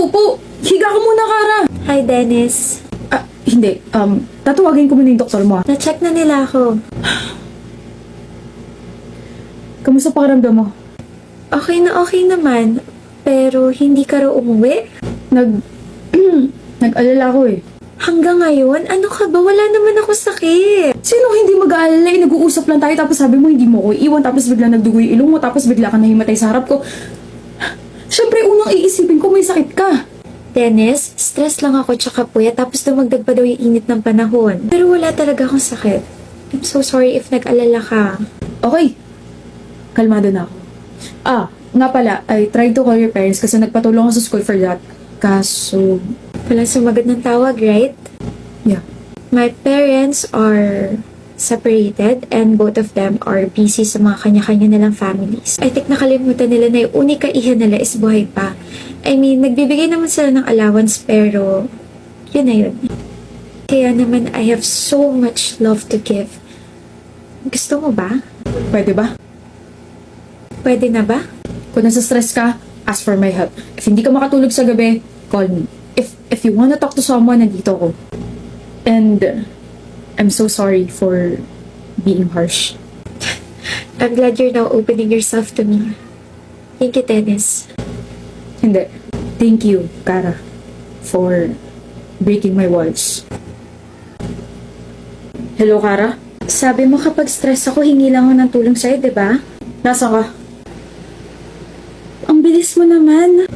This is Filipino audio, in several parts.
upo. Higa ka muna, Kara. Hi, Dennis. Hindi. Tatawagin ko muna yung doktor mo. Na-check na nila ako. Kamusta pakiramdam mo? Okay na okay naman. Pero hindi ka raw umuwi? Nag-alala ko eh. Hanggang ngayon? Ano ka ba? Wala naman ako sakit. Sino hindi mag-aalala eh? Nag-uusap lang tayo tapos sabi mo hindi mo ko iiwan tapos bigla nagdugo yung ilong mo tapos bigla ka nahimatay sa harap ko. Siyempre, unang iisipin ko may sakit ka. Dennis, stress lang ako tsaka puyat tapos dumagdag pa daw yung init ng panahon. Pero wala talaga akong sakit. I'm so sorry if nag-alala ka. Okay. Kalmado na ako. Nga pala, I tried to call your parents kasi nagpatulong ako sa school for that. Kaso, Wala sumagot ng tawag, right? yeah. My parents are separated and both of them are busy sa mga kanya-kanya nilang families. I think nakalimutan nila na yung unika iha nila is buhay pa. I mean, nagbibigay naman sila ng allowance pero yun na yun. Kaya naman I have so much love to give. Gusto mo ba? Pwede ba? Pwede na ba? Kung nasa stress ka, ask for my help. If hindi ka makatulog sa gabi, call me. If you wanna talk to someone, nandito ako. And I'm so sorry for being harsh. I'm glad you're now opening yourself to me. Thank you, Dennis. Hindi. Thank you, Kara, for breaking my walls. Hello, Kara? Sabi mo kapag stress ako, hingi lang ako ng tulong sa'yo, di ba? Nasaan ka? Ang bilis mo naman.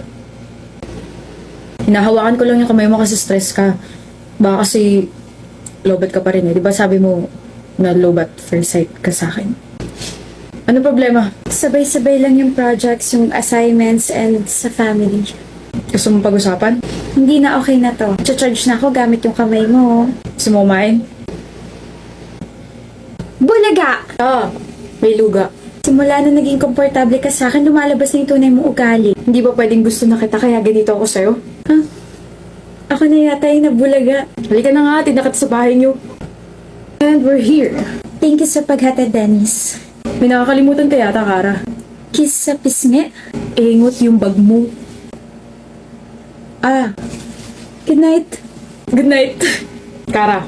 Hinahawakan ko lang yung kamay mo kasi stress ka. Baka kasi lobat ka pa rin eh. Di ba sabi mo na lobat first sight ka sa akin? Ano problema? Sabay-sabay lang yung projects, yung assignments, and sa family. Gusto mong pag-usapan? Hindi na okay na to. Cha-charge na ako gamit yung kamay mo. Gusto mo kumain? Bulaga! May luga. Simula na naging komportable ka sa akin, lumalabas na yung tunay mong ugali. Hindi ba pwedeng gusto na kita kaya ganito ako sa'yo? Ako na yata yung nabulaga. Halika na nga, tinakit sa bahay niyo. And we're here. Thank you sa paghatid, Dennis. May nakakalimutan ka yata, Kara. Kiss sa pisngi. Ingot yung bag mo. Good night. Good night. Kara,